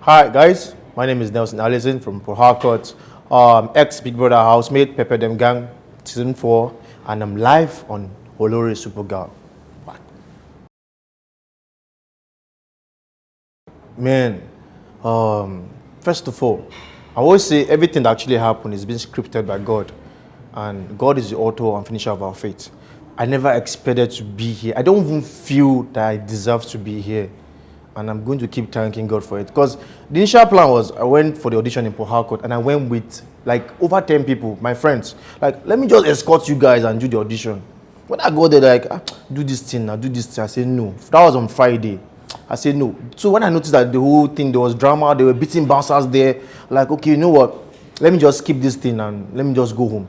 Hi guys, my name is Nelson Allison from Port Harcourt, ex Big Brother housemate, Pepper Them Gang, season 4, and I'm live on Olori Supergirl. Man, first of all, I always say everything that actually happened is being scripted by God, and God is the author and finisher of our faith. I never expected to be here. I don't even feel that I deserve to be here. And I'm going to keep thanking God for it. Because the initial plan was I went for the audition in Port Harcourt and I went with like over 10 people, my friends. Like, let me just escort you guys and do the audition. When I go there, like, do this thing now, do this thing. I said no. That was on Friday. I said no. So when I noticed that the whole thing, there was drama, they were beating bouncers there, like, okay, you know what? Let me just skip this thing and let me just go home.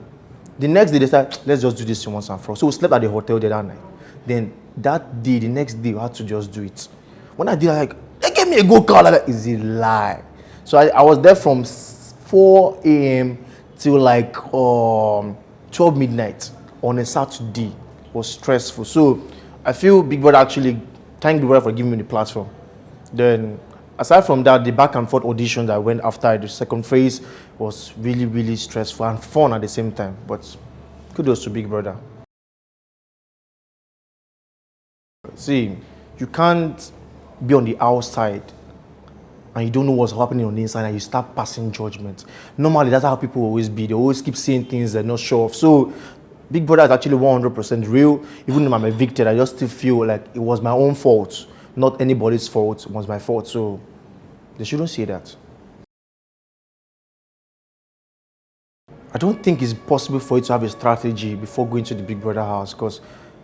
The next day, they said, let's just do this once and for all. So we slept at the hotel there that night. Then that day, the next day, we had to just do it. When I did, like, they gave me a good call. Like, is it lie? So I was there from 4 a.m. till like 12 midnight on a Saturday. It was stressful. So I feel Big Brother actually thank Big Brother for giving me the platform. Then aside from that, the back and forth auditions I went after the second phase was really, really stressful and fun at the same time. But kudos to Big Brother. See, you can't be on the outside and you don't know what's happening on the inside and you start passing judgment. Normally, that's how people always be. They always keep saying things they're not sure of. So, Big Brother is actually 100% real. Even though I'm evicted, I just still feel like it was my own fault, not anybody's fault. It was my fault. So, they shouldn't say that. I don't think it's possible for you to have a strategy before going to the Big Brother house, because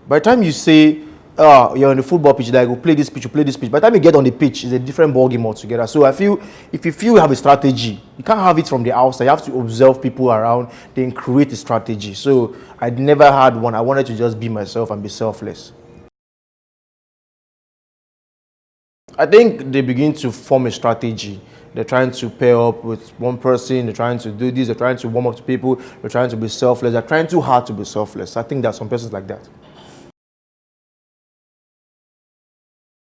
by the time you say, you're on the football pitch, like, play this pitch, you play this pitch. By the time you get on the pitch, it's a different ball game altogether. So I feel if you feel you have a strategy, you can't have it from the outside. You have to observe people around, then create a strategy. So I never had one. I wanted to just be myself and be selfless. I think they begin to form a strategy. They're trying to pair up with one person. They're trying to do this. They're trying to warm up to people. They're trying to be selfless. They're trying too hard to be selfless. I think there are some persons like that.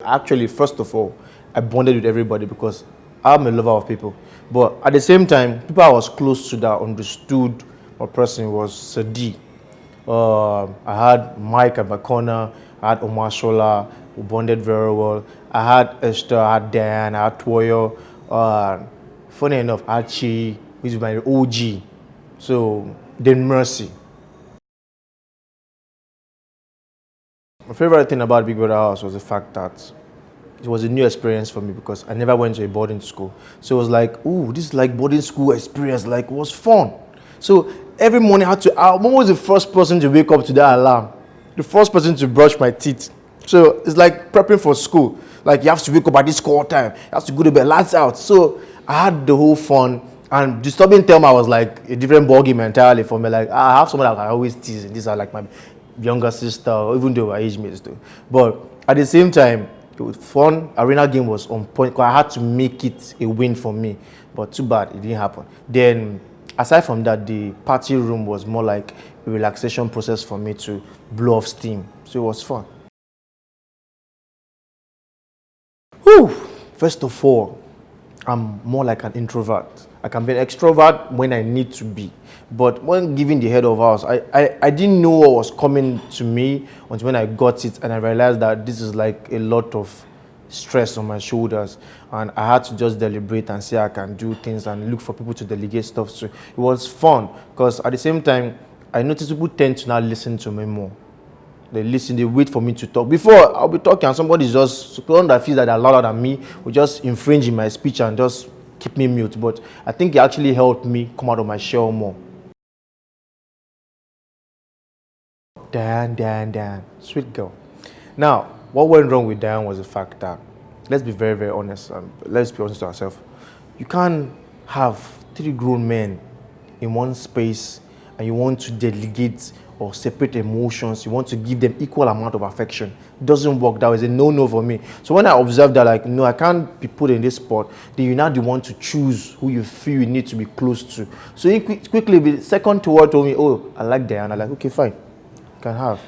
Actually, first of all, I bonded with everybody because I'm a lover of people. But at the same time, people I was close to that understood my person was Sadi. I had Mike at my corner. I had Omar Shola, who bonded very well. I had Esther, I had Diane, I had Toyo. Funny enough, I had Chi, which is my OG. So, then Mercy. My favorite thing about Big Brother House was the fact that it was a new experience for me because I never went to a boarding school. So it was like, ooh, this is like boarding school experience, like, it was fun. So every morning I'm always the first person to wake up to that alarm, the first person to brush my teeth. So it's like prepping for school. Like, you have to wake up at this call time, you have to go to bed, lights out. So I had the whole fun. And disturbing Thelma was like a different ballgame entirely for me. Like, I have someone that I always tease, and these are like my younger sister, even though we're age mates too. But at the same time, it was fun. Arena game was on point because I had to make it a win for me. But too bad, it didn't happen. Then, aside from that, the party room was more like a relaxation process for me to blow off steam. So it was fun. Whew. First of all, I'm more like an introvert. I can be an extrovert when I need to be. But when giving the head of house, I didn't know what was coming to me until when I got it and I realized that this is like a lot of stress on my shoulders. And I had to just deliberate and say I can do things and look for people to delegate stuff to. It was fun because at the same time, I noticed people tend to now listen to me more. They listen, they wait for me to talk. Before, I'll be talking and somebody's just, someone that feels that they're louder than me will just infringe in my speech and just keep me mute. But I think it actually helped me come out of my shell more. Diane, sweet girl. Now, what went wrong with Diane was the fact that, let's be very, very honest, let's be honest to ourselves. You can't have 3 grown men in one space and you want to delegate or separate emotions, you want to give them equal amount of affection. It doesn't work. That was a no-no for me. So when I observed that, like, no, I can't be put in this spot, then you're not the one to choose who you feel you need to be close to. So he quickly, the second word told me, oh, I like Diane. I'm like, okay, fine, you can have.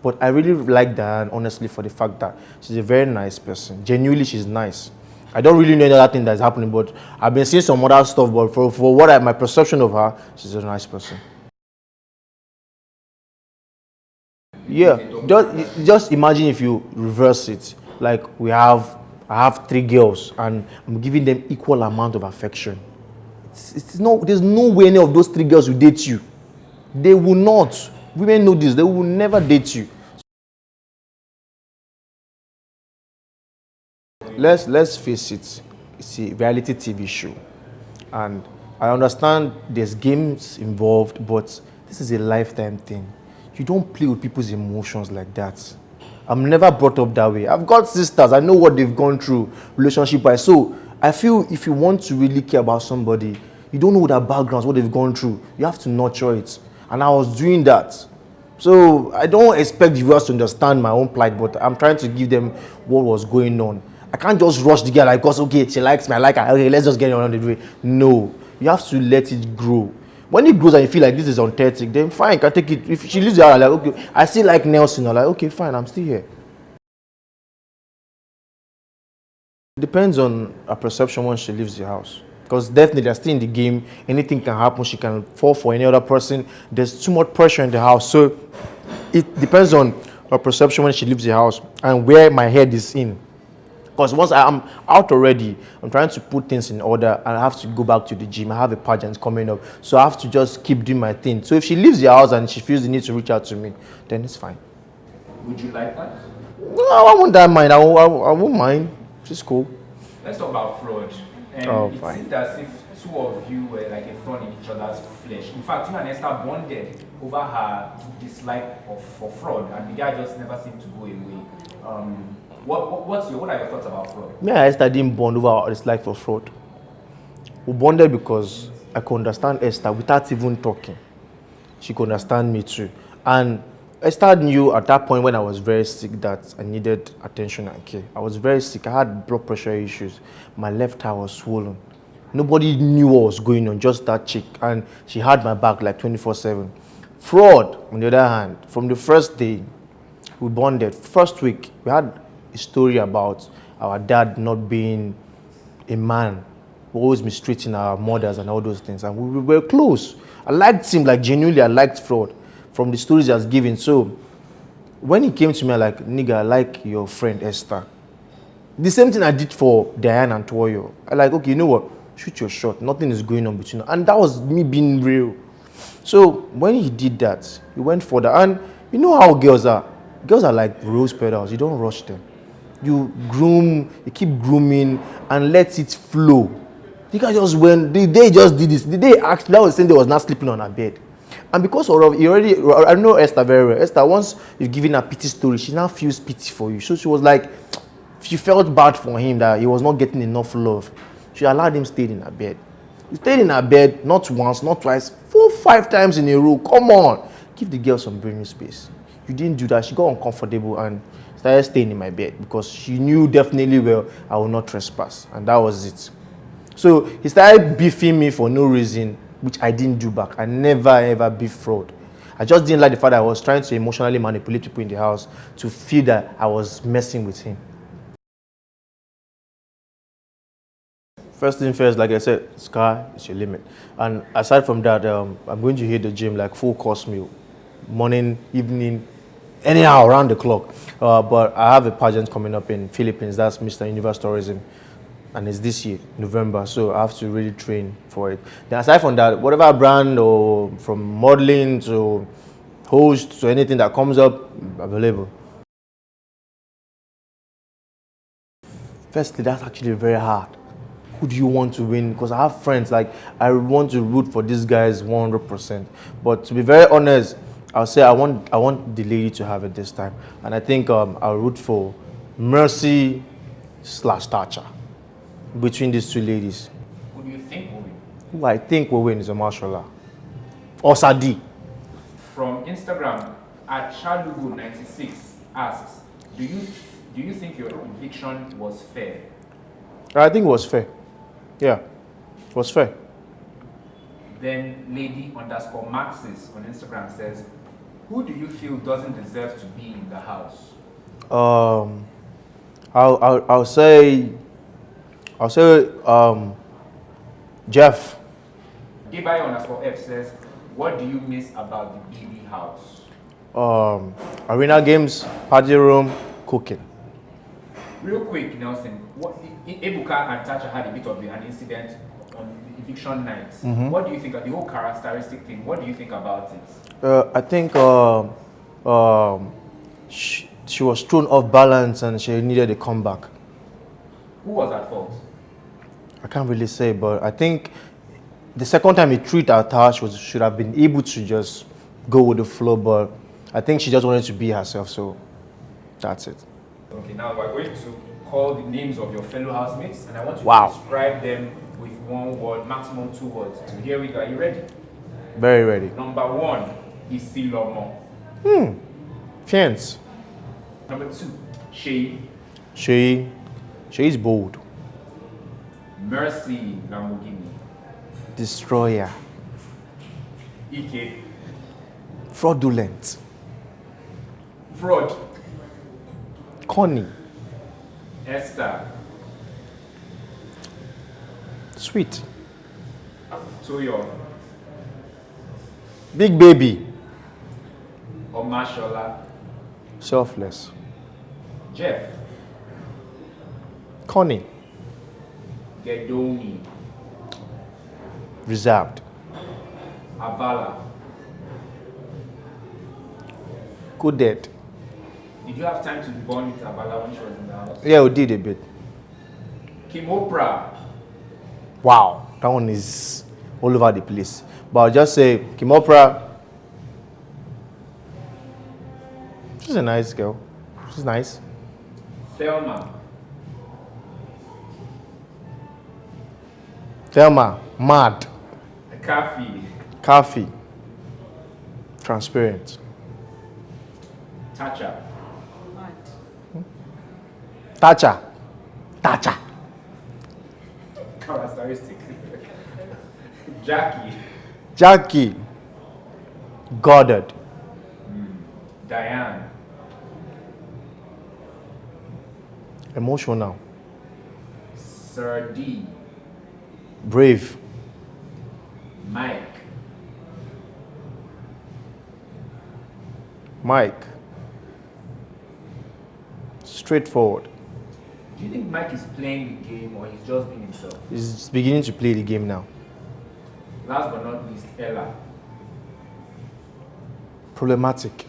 But I really like Diane, honestly, for the fact that she's a very nice person. Genuinely, she's nice. I don't really know any other thing that's happening, but I've been seeing some other stuff. But for what my perception of her, she's a nice person. Yeah, just imagine if you reverse it. Like I have 3 girls, and I'm giving them equal amount of affection. It's not. There's no way any of those 3 girls will date you. They will not. Women know this. They will never date you. Let's face it. It's a reality TV show, and I understand there's games involved, but this is a lifetime thing. You don't play with people's emotions like that. I'm never brought up that way. I've got sisters. I know what they've gone through relationship-wise. So I feel if you want to really care about somebody, you don't know their backgrounds, what they've gone through. You have to nurture it. And I was doing that. So I don't expect the viewers to understand my own plight, but I'm trying to give them what was going on. I can't just rush the girl like, because okay, she likes me, I like her. Okay, let's just get it on the way. No, you have to let it grow. When it grows and you feel like this is authentic, then fine, you can take it. If she leaves you out, like, okay, I still like Nelson. I'm like, okay, fine, I'm still here. It depends on her perception when she leaves the house. Because definitely they're still in the game. Anything can happen. She can fall for any other person. There's too much pressure in the house. So it depends on her perception when she leaves the house and where my head is in. Because once I'm out already, I'm trying to put things in order and I have to go back to the gym. I have a pageant coming up. So I have to just keep doing my thing. So if she leaves the house and she feels the need to reach out to me, then it's fine. Would you like that? No, I won't that mind. I won't mind. She's cool. Let's talk about Frodd. It seemed as if two of you were like a thorn in each other's flesh. In fact, you and Esther bonded over her dislike for Frodd, and the guy just never seemed to go away. What are your thoughts about Frodd? Me and Esther didn't bond over our dislike for Frodd. We bonded because I could understand Esther without even talking. She could understand me too. And Esther knew at that point when I was very sick that I needed attention and care. I was very sick. I had blood pressure issues. My left eye was swollen. Nobody knew what was going on, just that chick. And she had my back like 24/7. Frodd, on the other hand, from the first day we bonded, first week, we had a story about our dad not being a man, always mistreating our mothers and all those things. And we were close. I liked him, like genuinely, I liked Frodd from the stories he has given. So when he came to me, I'm like, nigga, I like your friend Esther. The same thing I did for Diane and Toyo. I like, okay, you know what? Shoot your shot. Nothing is going on between us. And that was me being real. So when he did that, he went further. And you know how girls are. Girls are like rose petals. You don't rush them. You groom, you keep grooming and let it flow. The guy just went, they just did this. The day asked me, that was saying they was not sleeping on her bed. And because of he already, I know Esther very well. Esther, once you've given her pity story, she now feels pity for you. So she was like, she felt bad for him that he was not getting enough love. She allowed him stay in her bed. He stayed in her bed not once, not twice, 4, 5 times in a row. Come on, give the girl some breathing space. You didn't do that. She got uncomfortable and started staying in my bed because she knew definitely well I will not trespass, and that was it. So he started beefing me for no reason, which I didn't do back. I never ever beef Frodd. I just didn't like the fact that I was trying to emotionally manipulate people in the house to feel that I was messing with him. First thing first, like I said, sky is your limit. And aside from that, I'm going to hit the gym like full course meal, morning, evening, anyhow around the clock. But I have a pageant coming up in Philippines. That's Mr. Universe Tourism. And it's this year, November, so I have to really train for it. Then aside from that, whatever brand or from modeling to host to anything that comes up, available. Firstly, that's actually very hard. Who do you want to win? Because I have friends, like, I want to root for these guys 100%. But to be very honest, I'll say I want the lady to have it this time. And I think I'll root for Mercy / Tacha. Between these two ladies. Who do you think will win? Who I think will win is a Mashallah. Or Sadi. From Instagram, at Chalugo96 asks, do you think your eviction was fair? I think it was fair. Yeah, it was fair. Then lady_Maxis on Instagram says, who do you feel doesn't deserve to be in the house? I'll say I'll say Jeff. Debay_F says, what do you miss about the BB house? Arena games, party room, cooking. Real quick, Nelson, Ebuka and Tacha had a bit of an incident on eviction night. What do you think of the whole characteristic thing? What do you think about it? I think she was thrown off balance and she needed a comeback. Who was at fault? I can't really say, but I think the second time he threw it at her, she should have been able to just go with the flow, but I think she just wanted to be herself, so that's it. Okay, now we're going to call the names of your fellow housemates, and I want you to describe them with one word, maximum 2 words. So here we go. Are you ready? Very ready. Number 1 is Thelma. Fiance. Number 2, Shay. She is bold. Mercy Lamborghini. Destroyer. Ike. Fraudulent. Frodd. Connie. Esther. Sweet. Toyo. Big baby. Omashola. Selfless. Jeff. Connie. Gedoni. Reserved. Avala. Good dead. Did you have time to bond with Avala when she was in the house? Yeah, we did a bit. Kim Oprah. Wow, that one is all over the place. But I'll just say, Kim Oprah, she's a nice girl. She's nice. Thelma. Thelma, mad. Kafi. Transparent. Tacha. Tacha. Characteristic. Jackie. Guarded. Diane. Emotional. Sir D. Brave. Mike. Straightforward. Do you think Mike is playing the game or he's just being himself? He's beginning to play the game now. Last but not least, Ella. Problematic.